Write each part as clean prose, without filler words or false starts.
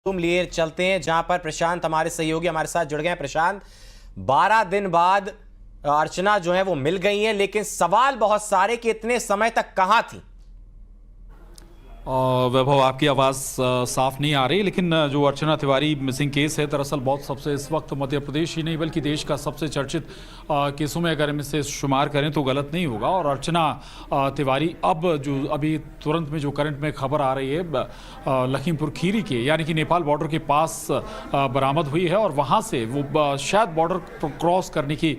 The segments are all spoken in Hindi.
तुम लिए चलते हैं जहां पर प्रशांत हमारे सहयोगी हमारे साथ जुड़ गए हैं। प्रशांत, 12 दिन बाद अर्चना जो है वो मिल गई हैं, लेकिन सवाल बहुत सारे कि इतने समय तक कहां थी। वैभव, आपकी आवाज़ साफ नहीं आ रही, लेकिन जो अर्चना तिवारी मिसिंग केस है दरअसल बहुत सबसे इस वक्त मध्य प्रदेश ही नहीं बल्कि देश का सबसे चर्चित केसों में अगर हम इसे शुमार करें तो गलत नहीं होगा। और अर्चना तिवारी अब जो अभी तुरंत में जो करंट में खबर आ रही है लखीमपुर खीरी के यानी कि नेपाल बॉर्डर के पास बरामद हुई है और वहाँ से वो शायद बॉर्डर क्रॉस करने की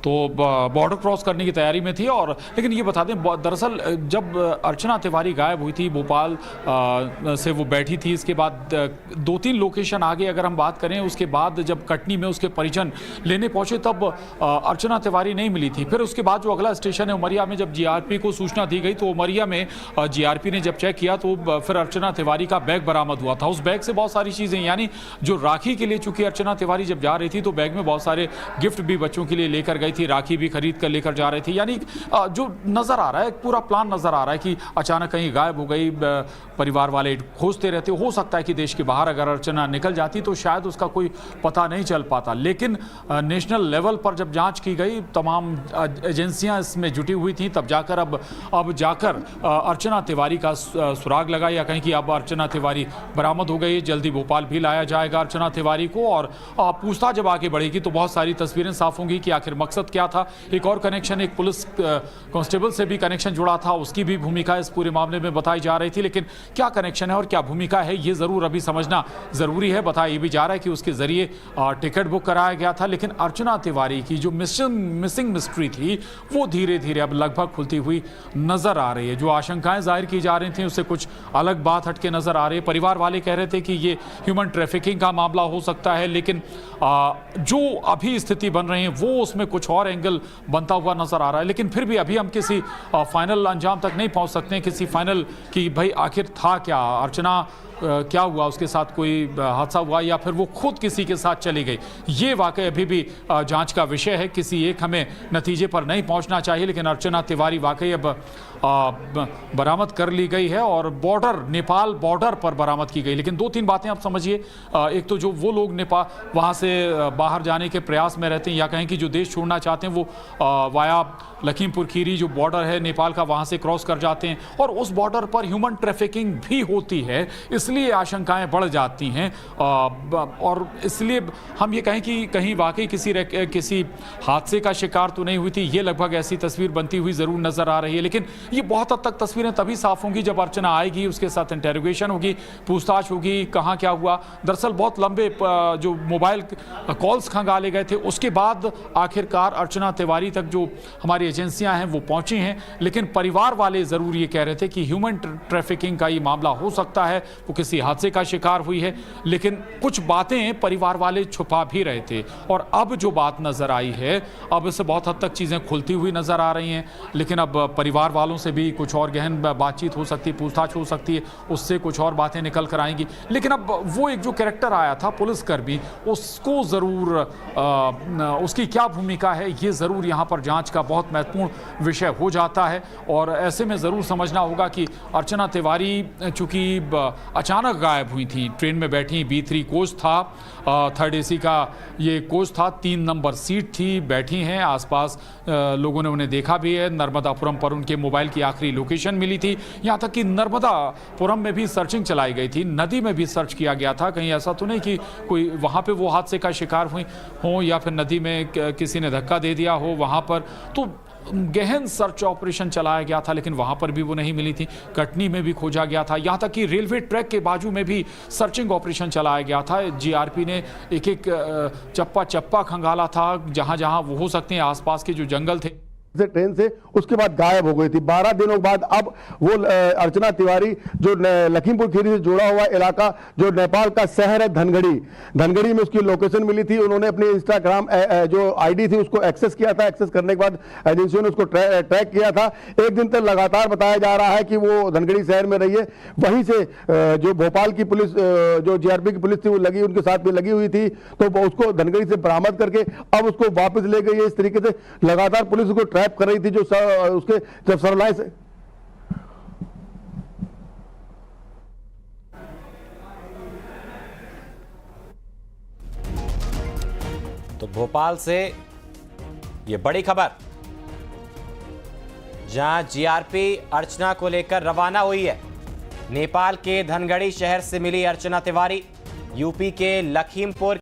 तो बॉर्डर क्रॉस करने की तैयारी में थी। और लेकिन ये बता दें, दरअसल जब अर्चना तिवारी गायब हुई थी भोपाल से वो बैठी थी, इसके बाद 2-3 लोकेशन आगे अगर हम बात करें, उसके बाद जब कटनी में उसके परिजन लेने पहुंचे तब अर्चना तिवारी नहीं मिली थी। फिर उसके बाद जो अगला स्टेशन है उमरिया में, जब जीआरपी को सूचना दी गई तो उमरिया में जीआरपी ने जब चेक किया तो फिर अर्चना तिवारी का बैग बरामद हुआ था। उस बैग से बहुत सारी चीज़ें, यानी जो राखी के लिए, चूंकि अर्चना तिवारी जब जा रही थी तो बैग में बहुत सारे गिफ्ट भी बच्चों के लिए लेकर थी, राखी भी खरीद कर लेकर जा रहे थे। यानी जो नजर आ रहा है, पूरा प्लान नजर आ रहा है कि अचानक कहीं गायब हो गई, परिवार वाले खोजते रहते। हो सकता है कि देश के बाहर अगर अर्चना निकल जाती तो शायद उसका कोई पता नहीं चल पाता। लेकिन नेशनल लेवल पर जब जांच की गई, तमाम एजेंसियां इसमें जुटी हुई थी, तब जाकर अब जाकर अर्चना तिवारी का सुराग लगा, या कहीं कि अब अर्चना तिवारी बरामद हो गई। जल्दी भोपाल भी लाया जाएगा अर्चना तिवारी को और पूछताछ जब आगे बढ़ेगी तो बहुत सारी तस्वीरें साफ होंगी कि आखिर मकसद क्या था। एक और कनेक्शन, एक पुलिस कांस्टेबल से भी कनेक्शन जुड़ा था, उसकी भी भूमिका इस पूरे मामले में बताई जा रही थी। लेकिन क्या कनेक्शन है और क्या भूमिका है, ये जरूर अभी समझना जरूरी है। बताया ये भी जा रहा है कि उसके जरिए टिकट बुक कराया गया था। लेकिन अर्चना तिवारी की जो मिसिंग मिस्ट्री थी वो धीरे धीरे अब लगभग खुलती हुई नजर आ रही है। जो आशंकाएं जाहिर की जा रही थी उससे कुछ अलग बात हटके नजर आ रही है। परिवार वाले कह रहे थे कि ये ह्यूमन ट्रैफिकिंग का मामला हो सकता है, लेकिन जो अभी स्थिति बन रही है वो उसमें कुछ और एंगल बनता हुआ नजर आ रहा है। लेकिन फिर भी अभी हम किसी फाइनल अंजाम तक नहीं पहुंच सकते हैं, किसी फाइनल कि भाई आखिर था क्या, अर्चना क्या हुआ, उसके साथ कोई हादसा हुआ या फिर वो खुद किसी के साथ चली गई। ये वाकई अभी भी जांच का विषय है। किसी एक हमें नतीजे पर नहीं पहुंचना चाहिए, लेकिन अर्चना तिवारी वाकई अब बरामद कर ली गई है और नेपाल बॉर्डर पर बरामद की गई। लेकिन 2-3 बातें आप समझिए। एक तो जो वो लोग नेपाल वहाँ से बाहर जाने के प्रयास में रहते हैं या कहें कि जो देश छोड़ना चाहते हैं वो वाया लखीमपुर खीरी जो बॉर्डर है नेपाल का, वहाँ से क्रॉस कर जाते हैं और उस बॉर्डर पर ह्यूमन ट्रैफिकिंग भी होती है। इसलिए आशंकाएं बढ़ जाती हैं और इसलिए हम ये कहें कि कहीं वाकई किसी हादसे का शिकार तो नहीं हुई थी। ये लगभग ऐसी तस्वीर बनती हुई ज़रूर नज़र आ रही है। लेकिन ये बहुत हद तक तस्वीरें तभी साफ होंगी जब अर्चना आएगी, उसके साथ इंटेरोगेशन होगी, पूछताछ होगी, कहाँ क्या हुआ। दरअसल बहुत लंबे जो मोबाइल कॉल्स खंगाले गए थे, उसके बाद आखिरकार अर्चना तिवारी तक जो हमारी एजेंसियां हैं वो पहुंची हैं। लेकिन परिवार वाले ज़रूर ये कह रहे थे कि ह्यूमन ट्रैफिकिंग का ये मामला हो सकता है, वो किसी हादसे का शिकार हुई है। लेकिन कुछ बातें परिवार वाले छुपा भी रहे थे और अब जो बात नज़र आई है, अब इससे बहुत हद तक चीज़ें खुलती हुई नज़र आ रही हैं। लेकिन अब परिवार वालों से भी कुछ और गहन बातचीत हो सकती है, पूछताछ हो सकती है, उससे कुछ और बातें निकल कर आएंगी। लेकिन अब वो एक जो कैरेक्टर आया था पुलिसकर्मी, उसको ज़रूर उसकी क्या भूमिका है ये ज़रूर यहाँ पर जांच का बहुत महत्वपूर्ण विषय हो जाता है। और ऐसे में ज़रूर समझना होगा कि अर्चना तिवारी चूँकि अचानक गायब हुई थी, ट्रेन में बैठी, B3 कोच था, 3rd AC का ये कोच था, 3 नंबर सीट थी, बैठी हैं, आसपास लोगों ने उन्हें देखा भी है। नर्मदापुरम पर उनके मोबाइल की आखिरी लोकेशन मिली थी। यहाँ तक कि नर्मदापुरम में भी सर्चिंग चलाई गई थी, नदी में भी सर्च किया गया था। कहीं ऐसा तो नहीं कि कोई वहाँ पे वो हादसे का शिकार हुई हो या फिर नदी में किसी ने धक्का दे दिया हो। वहाँ पर तो गहन सर्च ऑपरेशन चलाया गया था, लेकिन वहां पर भी वो नहीं मिली थी। कटनी में भी खोजा गया था, यहां तक कि रेलवे ट्रैक के बाजू में भी सर्चिंग ऑपरेशन चलाया गया था। जीआरपी ने एक चप्पा खंगाला था जहां जहां वो हो सकते हैं आसपास के जो जंगल थे से ट्रेन से, उसके बाद गायब हो गई थी। 12 दिनों बाद अब वो अर्चना तिवारी जो लखीमपुर खीरी से जुड़ा हुआ इलाका जो नेपाल का शहर है धनगढ़ी में उसकी लोकेशन मिली थी। उन्होंने अपनी इंस्टाग्राम जो आईडी थी उसको एक्सेस किया था। एक्सेस करने के बाद एजेंसियों ने उसको ट्रैक किया था। एक दिन तक लगातार बताया जा रहा है कि वो धनगढ़ी शहर में रही है। वहीं से जो भोपाल की पुलिस, जो जीआरपी की पुलिस थी, वो लगी, उनके साथ भी लगी हुई थी, तो उसको धनगढ़ी से बरामद करके अब उसको वापस ले गई है। इस तरीके से लगातार पुलिस उसको ट्रैप कर रही थी। जो उसके जब सरलाई से तो भोपाल से ये बड़ी खबर, जहां जीआरपी अर्चना को लेकर रवाना हुई है। नेपाल के धनगढ़ी शहर से मिली अर्चना तिवारी, यूपी के लखीमपुर